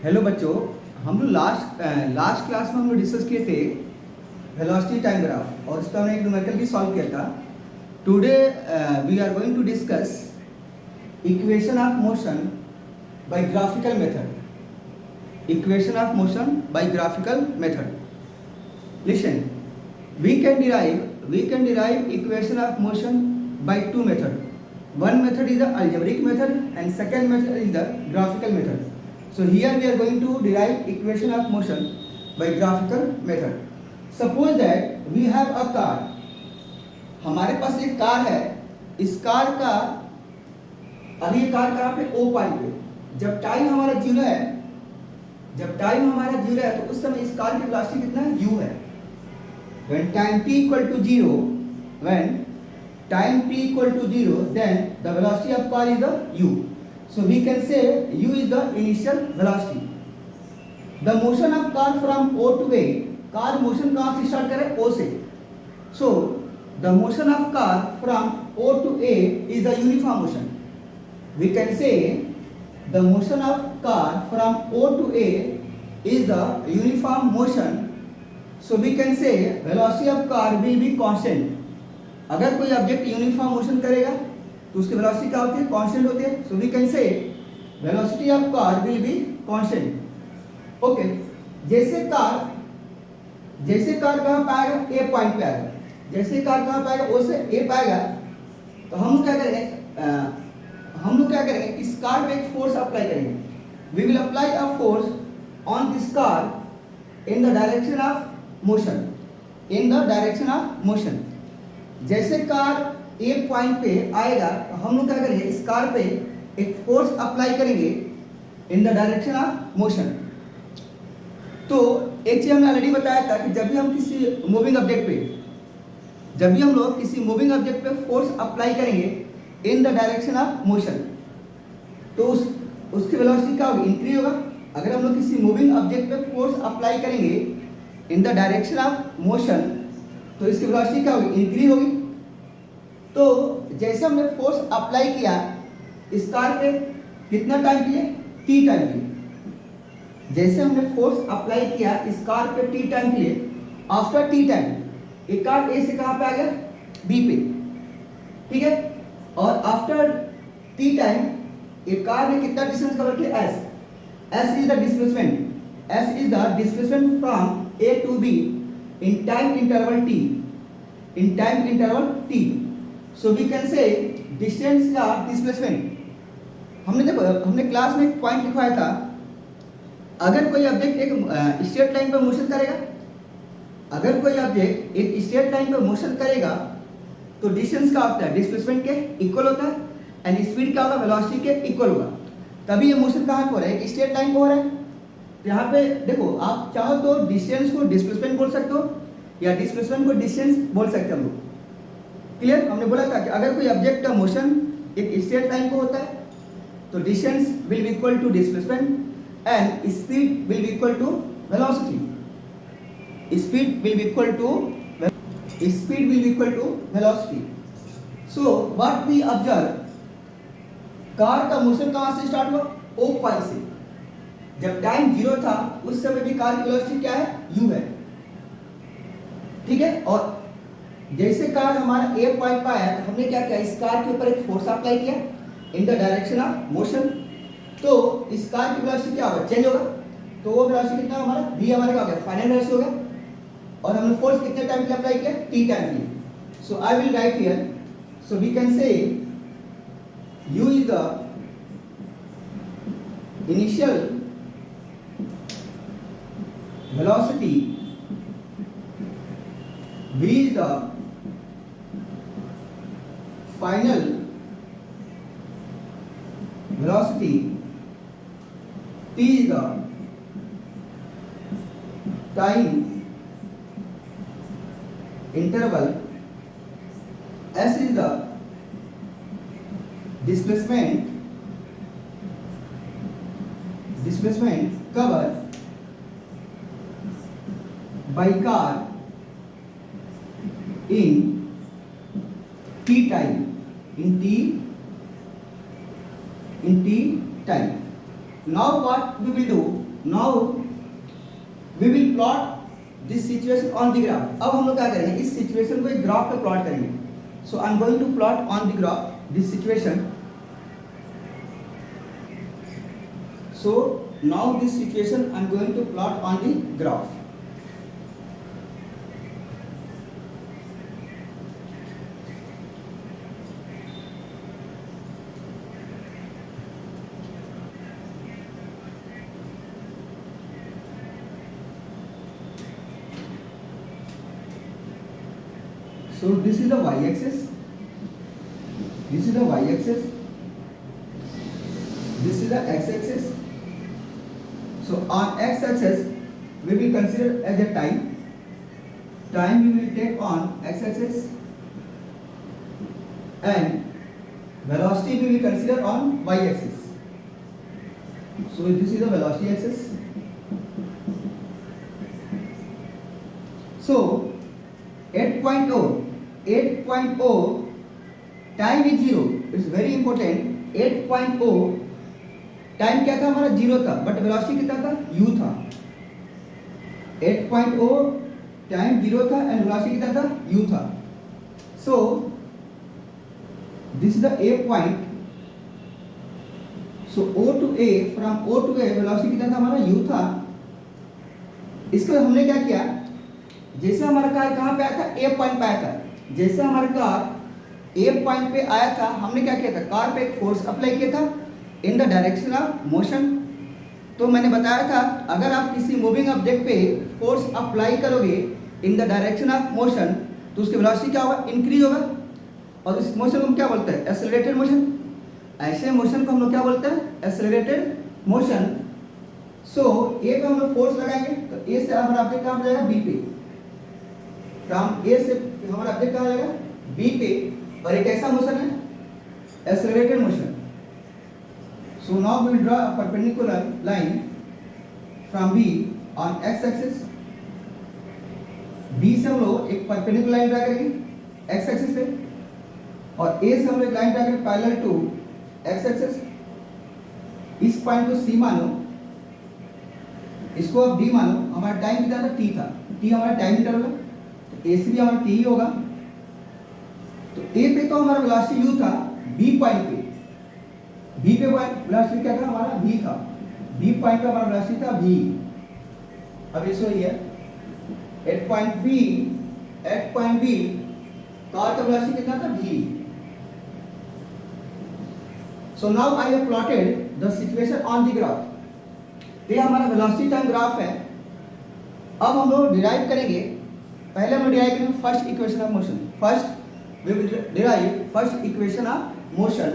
Hello बच्चों, हम लोग लास्ट क्लास में हम लोग डिस्कस किए थे वेलोसिटी टाइम ग्राफ और उसका हमने एक न्यूमेरिकल भी सॉल्व किया था। Today we are going to discuss equation of motion by graphical method. Equation of motion by graphical method. Listen, we can derive equation of motion by two method. One method is the algebraic method and second method is the graphical method. So here we are going to derive equation of motion by graphical method. Suppose that we have a car. हमारे पास एक car है। इस car का अभी ये car कहाँ पे? O point पे। जब टाइम हमारा जीरो है तो उस समय इस कार की वेलोसिटी कितना है? u है। When time t equal to 0, then the velocity of car is the u. So we can say u is the initial velocity. The motion of car from O to A, car motion कहाँ से start करे? O से. So the motion of car from O to A is the uniform motion. We can say the motion of car from O to A is the uniform motion. So we can say velocity of car will be constant. अगर कोई object uniform motion करेगा तो उसकी velocity क्या होती है? Constant होती है। So we can say velocity of car will be constant. Okay, जैसे कार कहाँ पे आएगा? ए पॉइंट पे आएगा। जैसे कार कहाँ पे आएगा? ओ से ए पे आएगा। तो हम लोग क्या करेंगे? इस कार पे एक फोर्स अप्लाई करेंगे। We will apply a force on this car in the direction of motion. जैसे कार ए पॉइंट पे आएगा तो हम लोग क्या करेंगे? इस कार पे एक फोर्स अप्लाई करेंगे इन द डायरेक्शन ऑफ मोशन। तो एक चीज हमने ऑलरेडी बताया था कि जब भी हम किसी मूविंग ऑब्जेक्ट पे फोर्स अप्लाई करेंगे इन द डायरेक्शन ऑफ मोशन तो उसकी वेलोसिटी क्या होगी? इंक्रीज होगा। अगर हम लोग किसी मूविंग ऑब्जेक्ट पे फोर्स अप्लाई करेंगे इन द डायरेक्शन ऑफ मोशन तो इसकी वेलोसिटी क्या होगी? इंक्रीज होगी। तो जैसे हमने फोर्स अप्लाई किया इस कार पे कितना टाइम के लिए? टी टाइम के लिए। जैसे हमने फोर्स अप्लाई किया इस कार पे टी टाइम के लिए, आफ्टर टी टाइम एक कार ए से कहाँ पे आ गया? बी पे। ठीक है, और आफ्टर टी टाइम एक कार ने कितना डिस्टेंस कवर किया? S is the displacement from A to B in time interval t. So we can say distance का displacement। हमने क्लास में एक पॉइंट लिखवाया था। अगर कोई ऑब्जेक्ट एक स्ट्रेट लाइन पर मोशन करेगा तो डिस्टेंस का होता है? डिस्प्लेसमेंट के इक्वल होता है एंड स्पीड क्या होगा? वेलोसिटी के इक्वल होगा। तभी ये मोशन कहाँ हो रहा है? एक स्ट्रेट लाइन पे हो रहा है। यहाँ पे देखो, आप चाहो तो डिस्टेंस को डिस्प्लेसमेंट बोल सकते हो या डिस्प्लेसमेंट को डिस्टेंस बोल सकते हैं हम लोग। क्लियर? हमने बोला था कि अगर कोई ऑब्जेक्ट का मोशन एक स्ट्रेट लाइन पे होता है तो distance will be equal to displacement and speed will be equal to velocity. Speed will be equal to velocity. So what we observe, car का मोशन कहाँ से स्टार्ट हुआ? ओ पॉइंट से। जब टाइम जीरो था उस समय भी कार की वेलोसिटी क्या है? u है। ठीक है, और जैसे कार हमारा ए पॉइंट पर आया तो हमने क्या किया? इस कार के ऊपर एक फोर्स अप्लाई किया इन द डायरेक्शन ऑफ मोशन। तो इस कार की वेलोसिटी क्या होगा? चेंज होगा। तो वो वेलोसिटी कितना हमारा? v हमारा क्या हो गया? फाइनल वेलोसिटी हो गया। और हमने फोर्स कितने टाइम के लिए अप्लाई किया? t टाइम के लिए। So I will write here, so we can say u is the initial velocity, v is the final velocity, t is the time interval, s is the displacement covered by car in t time, now what we will do, now we will plot this situation on the graph. अब हम लोग क्या करेंगे, इस situation को एक graph पे plot करेंगे. So I am going to plot on the graph this situation. So now this situation I am going to plot on the graph. So this is the y-axis, this is the y-axis, this is the x-axis. So on x-axis we will consider as a time we will take on x-axis, and velocity we will consider on y-axis. So this is the velocity axis. So 8.0 time is zero. It's very important. 8.0 time क्या था हमारा, zero था, but velocity कितना था, u था. 8.0 time zero था and velocity कितना था, u था. So this is the a point. So o to a, from o to a velocity कितना था हमारा, u था. इसको हमने क्या किया, जैसे हमारा कार कहाँ पे आया था, ए पॉइंट पे आया था. जैसे हमारा कार ए पॉइंट पे आया था, हमने क्या किया था, कार पे एक फोर्स अप्लाई किया था इन द डायरेक्शन ऑफ मोशन. तो मैंने बताया था अगर आप किसी मूविंग ऑब्जेक्ट पे फोर्स अप्लाई करोगे इन द डायरेक्शन ऑफ मोशन तो उसकी वेलोसिटी क्या होगा, इंक्रीज होगा. और इस मोशन को हम क्या बोलते हैं, एक्सेलरेटेड मोशन. ऐसे मोशन को हम लोग क्या बोलते हैं, एक्सेलरेटेड मोशन. सो ए पे हम लोग फोर्स लगाएंगे तो ए से हमारा ऑब्जेक्ट कहाँ जाएगा, बी पे. फ्रॉम ए से हमारा ऑब्जेक्ट कहाँ जाएगा, बी पे. और एक ऐसा मोशन है, accelerated motion. So now we will draw a perpendicular line from B on X axis. B से हम लोग एक परपेंडिकुलर लाइन ड्रा करेंगे एक्स एक्सिस पे, और ए से हम लोग एक लाइन ड्रा करेंगे पैरेलल टू एक्स एक्सिस. इस पॉइंट को सी मानो, इसको अब डी मानो. हमारा टाइम कितना था, टी था. टी हमारा टाइम इंटरवल है, ए से भी हमारा टी ही होगा. तो ए पे तो हमारा वेलोसिटी u था, बी पॉइंट पे, बी पे वेलोसिटी क्या था हमारा, v था. बी पॉइंट पे हमारा वेलोसिटी था v. अब इसको ये एट पॉइंट बी कार का वेलोसिटी कितना था, v. So now I have plotted the situation on the graph. ये हमारा वेलोसिटी टाइम ग्राफ है. अब हम लोग डिराइव करेंगे, पहले हम डिराइव करेंगे first equation of motion. First we will derive first equation of motion.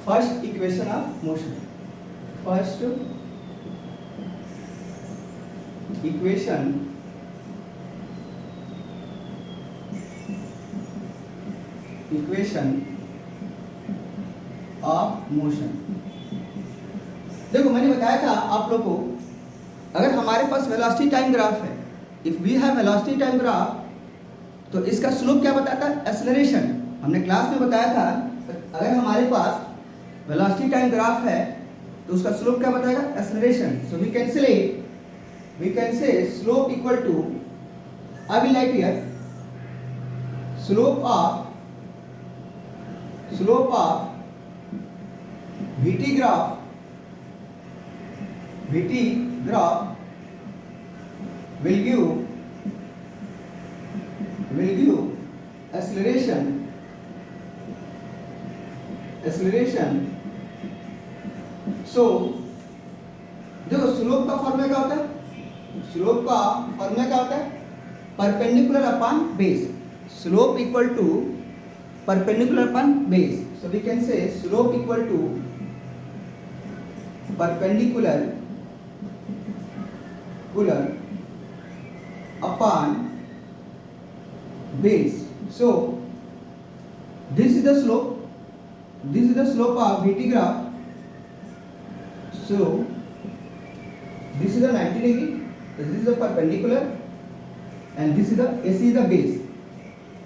First equation of motion. First equation of motion. देखो मैंने बताया था आप लोगों को, अगर हमारे पास वेलोसिटी टाइम ग्राफ है, if we have velocity time graph, तो इसका स्लोप क्या बताता है, एक्सेलरेशन. हमने क्लास में बताया था अगर हमारे पास वेलोसिटी टाइम ग्राफ है तो उसका स्लोप क्या बताएगा, acceleration. So we can say slope equal to, I will write here slope of VT graph will give acceleration. So देखो स्लोप का फॉर्मूला क्या होता है, perpendicular upon base. Slope equal to perpendicular upon base. So we can say slope equal to perpendicular upon base. So this is the slope of VT graph. So this is the 90 degree. This is the perpendicular. And this is the AC is the base.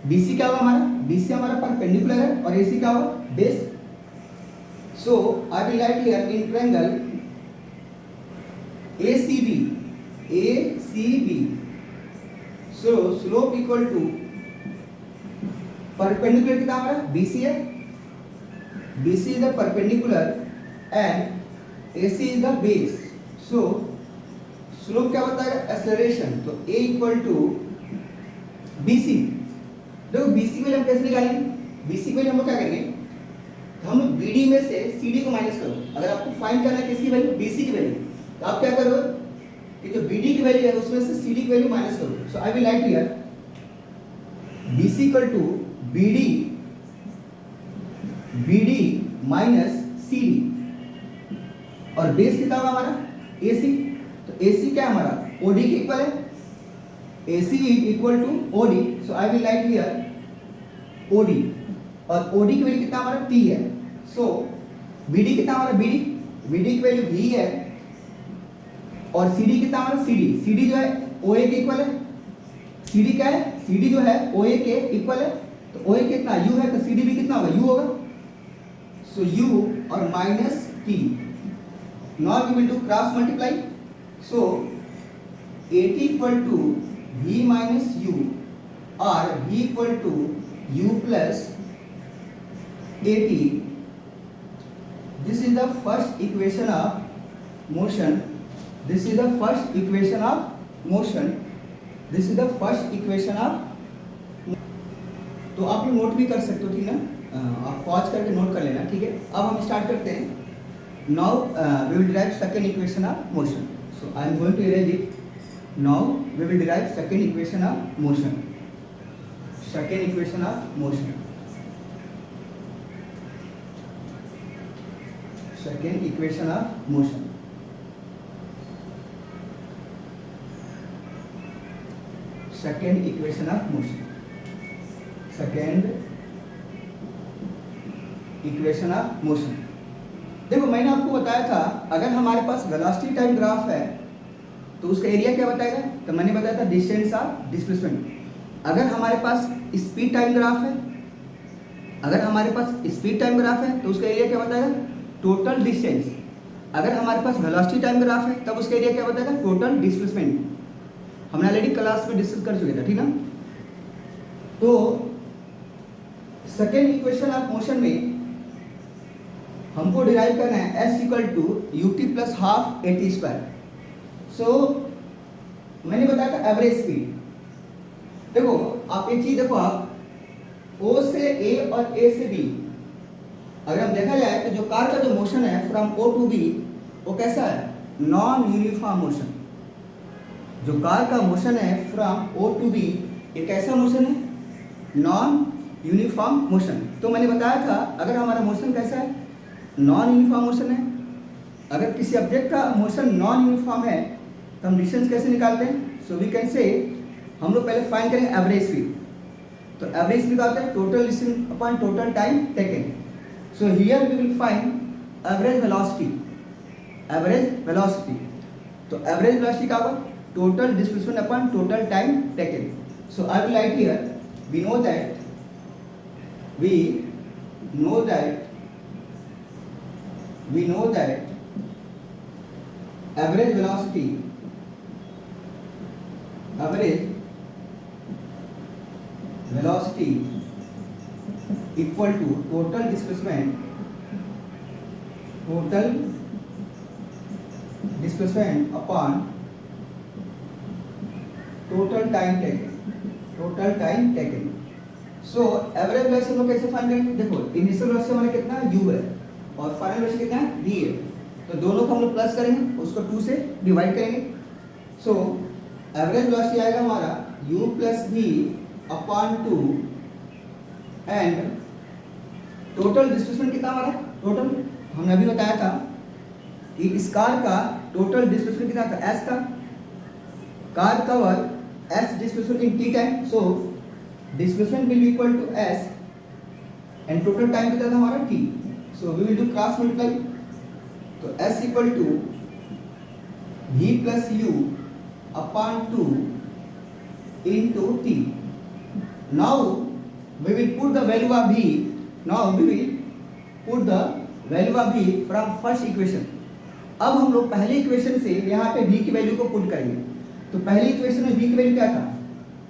BC क्या होगा हमारा, BC हमारा perpendicular है और AC क्या होगा base. So I will write here in triangle ACB so slope equal to perpendicular कितना हमारा BC है, BC is the perpendicular and AC is the base. So slope क्या बताएगा एक्सेलरेशन, तो A इक्वल टू BC। देखो BC की value हम कैसे निकालेंगे, BC की वैल्यू हम लोग क्या करेंगे, तो हम लोग BD में से CD को माइनस करो। अगर आपको फाइंड करना है किसकी वैल्यू, BC की वैल्यू, तो आप क्या करोगे कि जो BD की वैल्यू है उसमें से CD की वैल्यू माइनस करो। So I will write here BC equal to BD minus CD और बेस कितना होगा हमारा AC। तो AC क्या है हमारा OD के इक्वल है, AC equal to OD। So I will write here OD और OD की वैल्यू कितना हमारा T है। सो BD कितना हमारा BD की वैल्यू V है और CD कितना हमारा CD जो है OA के इक्वल है। CD क्या है, CD जो है OA के इक्वल है, तो OA कितना U है तो CD भी कितना होगा U होगा। सो U और minus T, now we will do cross multiply. So AT equal to V minus U और V equal to U plus AT। This is the first equation of motion, this is the first equation of motion, this is the first equation of. तो आप ये note भी कर सकते हो, ठीक है ना, आप पॉज करके नोट कर लेना, ठीक है। अब हम स्टार्ट करते हैं। Now we will derive second equation of motion. So I am going to erase it. Now we will derive second equation of motion, second equation of motion, second equation of motion. Second equation of motion, second equation of motion. देखो मैंने आपको बताया था अगर हमारे पास velocity time graph है तो उसका एरिया क्या बताएगा, तो मैंने बताया था डिस्टेंस ऑफ डिस्प्लेसमेंट। अगर हमारे पास स्पीड टाइम ग्राफ है, अगर हमारे पास स्पीड टाइम ग्राफ है तो उसका एरिया क्या बताएगा टोटल डिस्टेंस। अगर हमारे पास वेलोसिटी टाइम ग्राफ है तब उसका एरिया क्या बताएगा टोटल डिस्प्लेसमेंट। हमने ऑलरेडी क्लास में डिस्कस कर चुके थे, ठीक है। तो सेकेंड इक्वेशन ऑफ मोशन में हमको डिराइव करना है S equal to ut plus half AT square. So मैंने बताया था एवरेज स्पीड। देखो आप एक चीज देखो, आप O से A और A से B अगर हम देखा जाए तो जो कार का जो मोशन है फ्रॉम O टू B वो कैसा है नॉन यूनिफॉर्म मोशन। जो कार का मोशन है फ्रॉम O टू B ये कैसा मोशन है नॉन यूनिफॉर्म मोशन। तो मैंने बताया था अगर हमारा मोशन कैसा है नॉन यूनिफॉर्म मोशन है, अगर किसी ऑब्जेक्ट का मोशन नॉन यूनिफॉर्म है तो हम डिस्टेंस कैसे निकालते हैं। सो वी कैन से हम लोग पहले फाइंड करेंगे एवरेज स्पीड। तो एवरेज स्पीड आता है total distance upon total time taken. So here we will find average velocity, average velocity. तो एवरेज वेलोसिटी का होगा total displacement upon total time taken. So I will write here we know that we know that average velocity equal to total displacement upon total time taken। So average velocity को कैसे find करेंगे, देखो initial velocity हमारा कितना u है और final velocity कितना है v है। तो दोनों को हम लोग प्लस करेंगे, उसको 2 से डिवाइड करेंगे। सो एवरेज वेलोसिटी आएगा हमारा u plus v upon 2 and total displacement कितना हमारा टोटल हमने अभी बताया था कि इस कार का टोटल डिस्प्लेसमेंट कितना था s का, car cover s displacement in t time. So displacement will be equal to s and total time कितना था हमारा t। So we will do cross multiply. तो s equal to v plus u upon 2 into t. Now we will put the value of v. Now we will put the value of v from first equation. अब हम लोग पहले equation से यहाँ पे v की value को put करेंगे. तो पहले इक्वेशन में v की वैल्यू क्या था?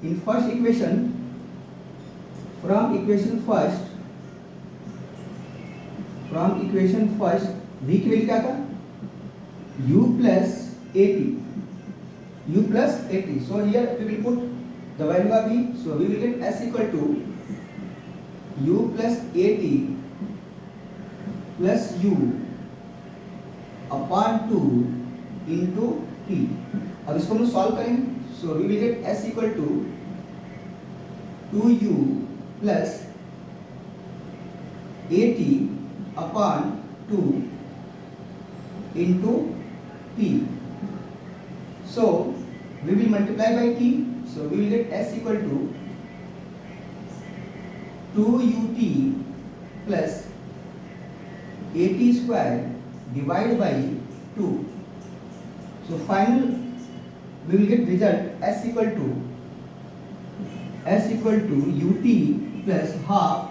In first equation, from equation first v की वैल्यू क्या था? u plus 80. u plus 80. So here we will put the value of v. So we will get s equal to u plus 80 plus u upon 2 into t. अब इसको हम solve करेंगे. So we will get s equal to 2u plus 80 upon 2 into t. So we will multiply by t. So we will get s equal to 2ut plus 80 square divided by 2. So final we will get result s equal to ut plus half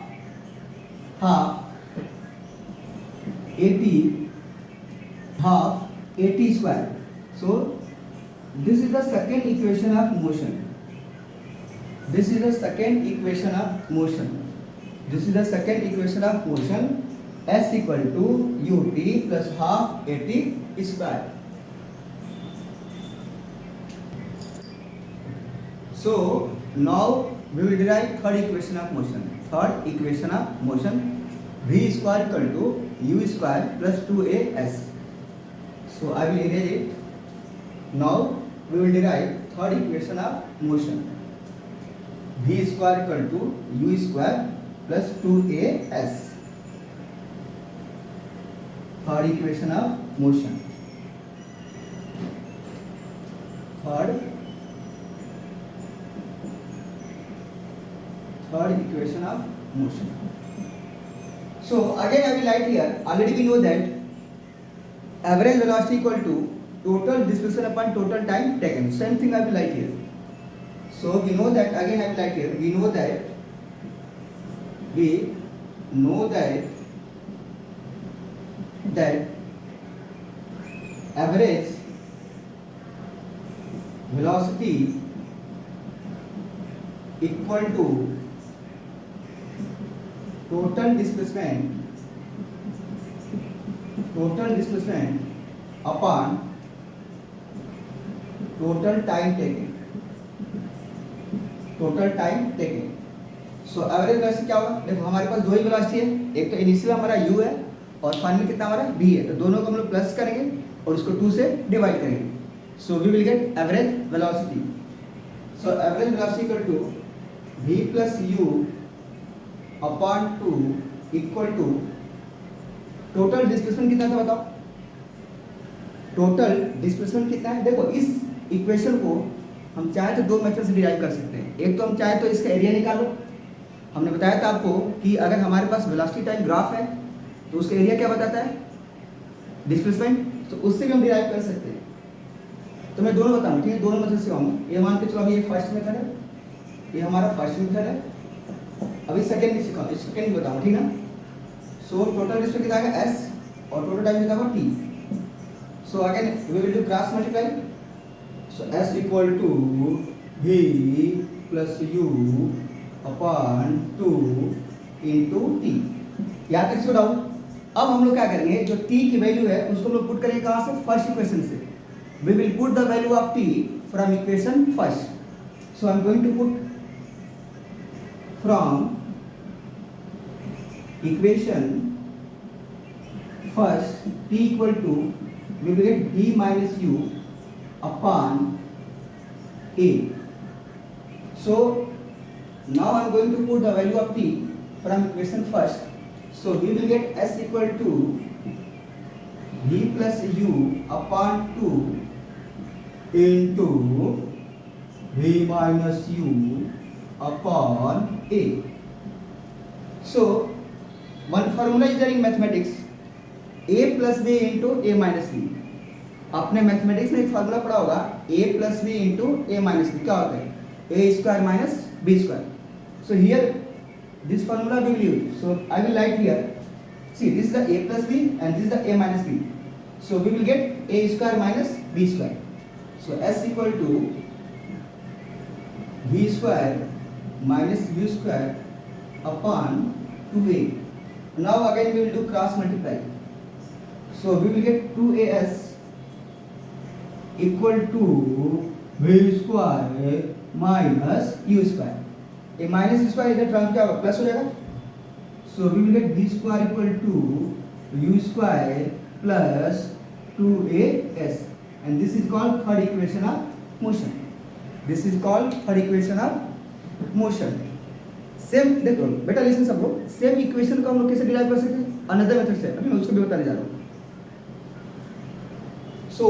80 square. So this is the second equation of motion. This is the second equation of motion. S equal to ut plus half 80 square. So now we will derive third equation of motion. V square equal to u square plus 2as. So I will erase it. Now we will derive third equation of motion. V square equal to u square plus 2as. Third equation of motion. Third equation of motion. So again I will write here. Already we know that average velocity equal to total displacement upon total time taken. Same thing I will write here. So we know that, again I will write here. We know that average velocity equal to total displacement upon total time taken. So average velocity क्या होगा? देखो हमारे पास दो ही velocity है, एक तो initial हमारा u है और फाइनल कितना हमारा v है. तो दोनों को हम लोग प्लस करेंगे और उसको 2 से डिवाइड करेंगे. So we will get average velocity. So average velocity equal to v plus u upon 2 equal to total displacement कितना था बताओ? टोटल डिस्प्लेसमेंट कितना है? देखो इस इक्वेशन को हम चाहे तो दो मेथड से डिराइव कर सकते हैं. एक तो हम चाहे तो इसका एरिया निकालो. हमने बताया था आपको कि अगर हमारे पास वेलोसिटी टाइम ग्राफ है तो उसका एरिया क्या बताता है? डिस्प्लेसमेंट. तो उससे भी हम डिराइव कर सकते हैं. तो मैं दोनों बताऊँ, ठीक है? दोनों मेथड से आऊँगा. ये मान के चलो अभी ये फर्स्ट मेथड है, ये हमारा फर्स्ट मेथड है. अभी सेकेंड में सिखाऊँ, सेकेंड बताऊँ, ठीक है? सो टोटल डिस्प्लेसमेंट कितना आएगा s और टोटल टाइम कितना होगा t. So again we will do cross multiply. So s equal to v plus u upon 2 into t. यहाँ तक इसको डाउट. अब हम लोग क्या करेंगे, जो t की वैल्यू है उसको हम लोग पुट करेंगे कहाँ से? फर्स्ट इक्वेशन से. We will put the value of t from equation first. So I am going to put from equation first t equal to, we will get v minus u upon a. So now I am going to put the value of t from equation first. So we will get s equal to v plus u upon 2 into v minus u upon a. So one formula is there in mathematics, a plus b into a minus b. आपने mathematics में एक formula पढ़ा होगा a plus B into A minus B. क्या होता है? a square minus b square. So here this formula we will use. So I will write here. See, this is the a plus b and this is the a minus b. So we will get a square minus b square. So s equal to b square minus u square upon 2a. Now again we will do cross multiply. So we will get 2as equal to b square minus u square. A minus u square इधर transfer क्या होगा, plus हो जाएगा. So we will get b square equal to u square plus 2as, and this is called third equation of motion. This is called third equation of motion. Same देखो बेटा, listen सब लोग, same equation को हम लोग कैसे derive कर सकते हैं, अनदर मेथड से. अभी मैं उसको भी बताने जा रहा हूँ. सो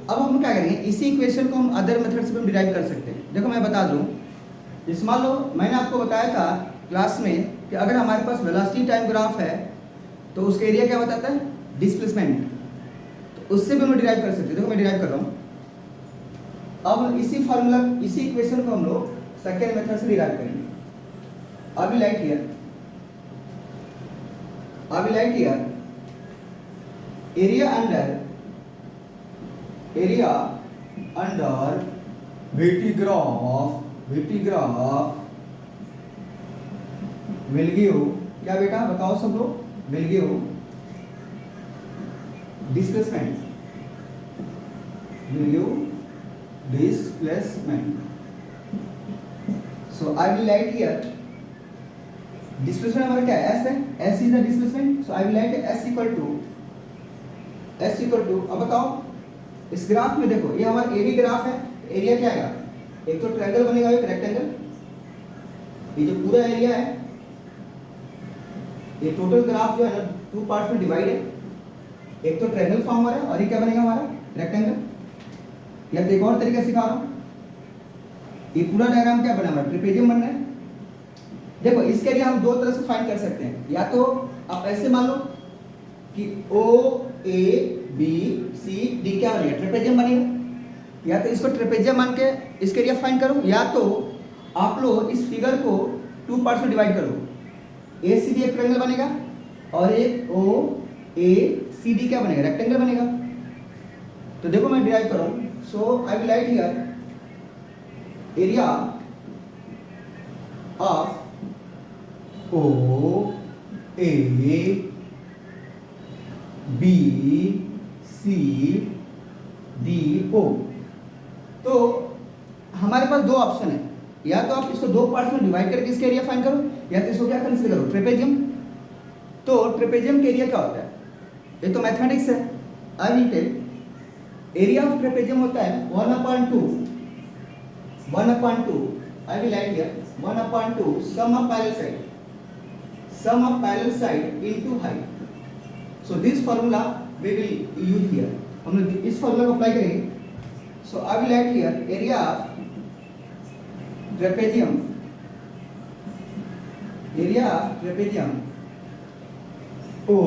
अब हम क्या करेंगे, इसी इक्वेशन को हम अदर मेथड से भी डिराइव कर सकते हैं. देखो मैं बता दूं, इस मान लो मैंने आपको बताया था क्लास में कि अगर हमारे पास वेलोसिटी टाइम ग्राफ है तो उसका एरिया क्या बताता है, डिस्प्लेसमेंट. तो उससे भी हम डिराइव कर सकते हैं. देखो मैं डिराइव कर रहा हूँ. अब इसी फार्मूला, इसी इक्वेशन को हम लोग सेकेंड मेथड से डिराइव करेंगे. I will write here. I will write here. Area under VT graph will give क्या बेटा बताओ सब लोग, will give displacement. Will give displacement. So I will write here. Displacement हमारा क्या है, s है, s is the displacement. So I will write s equal to अब बताओ इस ग्राफ में देखो, ये हमारा एडी ग्राफ है. एरिया क्या आएगा, एक तो ट्रायंगल बनेगा, एक रेक्टेंगल. ये जो पूरा एरिया है, ये टोटल ग्राफ जो है ना, टू पार्ट्स में डिवाइड है. एक तो ट्रायंगल फॉर्म हो रहा है और ये क्या बनेगा हमारा, रेक्टेंगल. या एक और तरीके से सिखा रहा हूँ, ये पूरा डायग्राम क्या बना हमारा, ट्रेपेजियम बन रहा है. देखो इसके लिए हम दो तरह से फाइंड कर सकते हैं. या तो आप ऐसे मान लो कि ओ ए बी सी डी क्या बनेगा, ट्रेपेजियम बनेगा. या तो इसको ट्रेपेजियम मान के इसके एरिया फाइंड करो, या तो आप लोग इस फिगर को टू पार्ट्स में डिवाइड करो. ए सी डी एक ट्रायंगल बनेगा और एक ओ ए सी डी क्या बनेगा, रेक्टेंगल बनेगा. तो देखो मैं डिराइव कर रहा हूँ. So I will write here area of O A B C D O. तो हमारे पास दो ऑप्शन है, या तो आप इसको दो पार्ट्स में डिवाइड करके इसका एरिया फाइंड करो, या तो इसको क्या कंसीडर करो, ट्रेपेजियम. तो ट्रेपेजियम का एरिया क्या होता है, ये तो मैथमेटिक्स है. I will tell. Area of trapezium होता है 1/2. I will write here 1/2 sum of parallel side. Sum of parallel side into height. So this formula we will use here. हम लोग इस formula को apply करेंगे. So I will write here area of trapezium O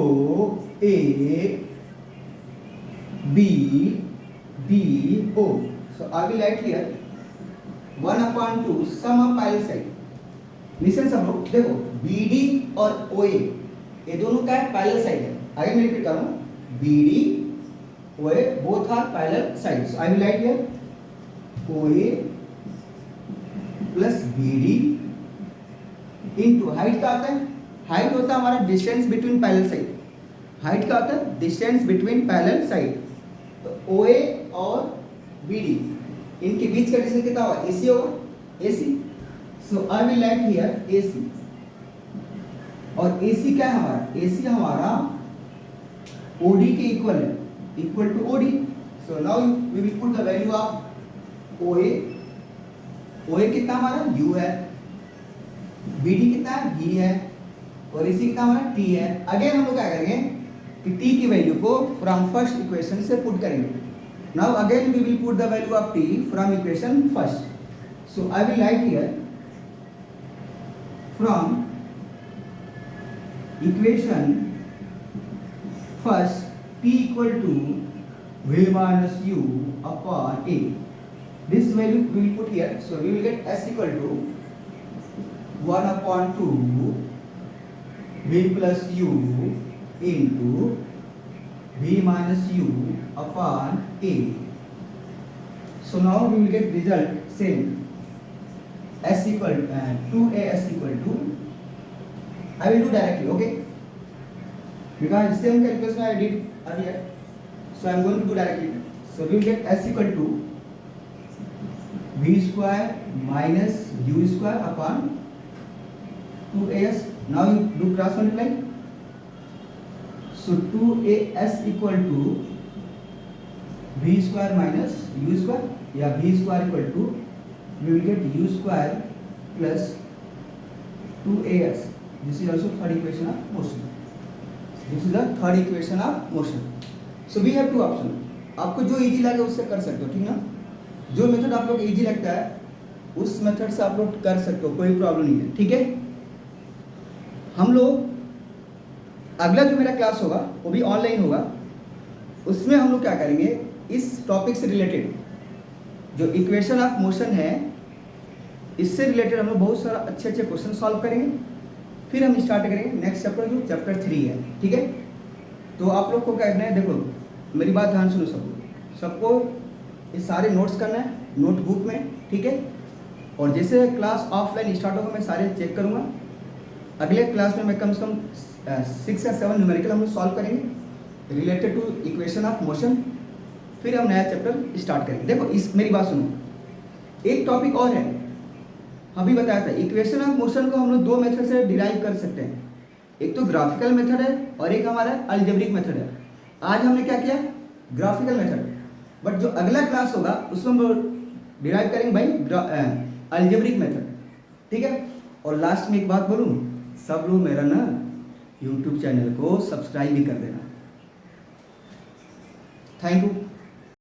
A B D O. So I will write here 1/2 sum of parallel side. Listen सब लोग देखो, BD और OA ये दोनों क्या है, पैरेलल साइड है. आगे मैं रिपीट कर रहा हूँ, BD OA both are parallel sides. I will write here OA plus BD into height. क्या आता है, हाइट होता है हमारा distance between parallel side. Height क्या होता है, डिस्टेंस बिटवीन पैरेलल साइड. तो OA और BD इनके बीच का डिस्टेंस कितना होगा, AC होगा, AC. So I will write here AC. और AC क्या है हमारा, AC हमारा OD के इक्वल है, equal to OD. So now we will put the value of OA. OA कितना हमारा U है, BD कितना है V है, और AC कितना हमारा T है. अगेन हम लोग क्या करेंगे कि T की वैल्यू को फ्रॉम फर्स्ट इक्वेशन से पुट करेंगे. Now again we will put the value of T from equation first. So I will write here from equation first T equal to V minus U upon A. this value we will put here. So we will get s equal to 1/2 v plus u into v minus u upon a. So now we will get result same, s equal 2as equal to, I will do directly, okay, because same calculation I did earlier, so I am going to do directly. So we will get s equal to v square minus u square upon 2as. Now you do cross multiply. So 2as equal to v square minus u square, या v square equal to, we will get u square plus 2as. This is also third equation of motion. This is the third equation of motion. So we have two option. आपको जो easy लगे उससे कर सकते हो, ठीक ना। जो मेथड आप लोग इजी लगता है उस मेथड से आप लोग कर सकते हो, कोई प्रॉब्लम नहीं है, ठीक है। हम लोग अगला जो मेरा क्लास होगा वो भी ऑनलाइन होगा, उसमें हम लोग क्या करेंगे, इस टॉपिक से रिलेटेड जो इक्वेशन ऑफ मोशन है इससे रिलेटेड हम लोग बहुत सारा अच्छे अच्छे क्वेश्चन सॉल्व करेंगे। फिर हम स्टार्ट करेंगे नेक्स्ट चैप्टर जो चैप्टर 3 है, ठीक है। तो आप लोग को क्या करना है, देखो मेरी बात ध्यान सुनो, सबको ये सारे नोट्स करना है नोटबुक में, ठीक है। और जैसे क्लास ऑफलाइन स्टार्ट होगा मैं सारे चेक करूँगा। अगले क्लास में मैं कम से कम 6 या 7 न्यूमेरिकल हम लोग सॉल्व करेंगे related to equation of motion. फिर हम नया चैप्टर स्टार्ट करेंगे। देखो इस मेरी बात सुनो, एक टॉपिक और है, अभी बताया था इक्वेशन ऑफ मोशन को हम लोग दो मेथड से डिराइव कर सकते हैं। एक तो ग्राफिकल मेथड है और एक हमारा अलजेब्रिक मेथड है। आज हमने क्या किया, ग्राफिकल मेथड, बट जो अगला क्लास होगा उसमें हम लोग डिराइव करेंगे भाई अलजेब्रिक मेथड, ठीक है। और लास्ट में एक बात बोलूँ, सब लोग मेरा ना यूट्यूब चैनल को सब्सक्राइब भी कर देना। Thank you.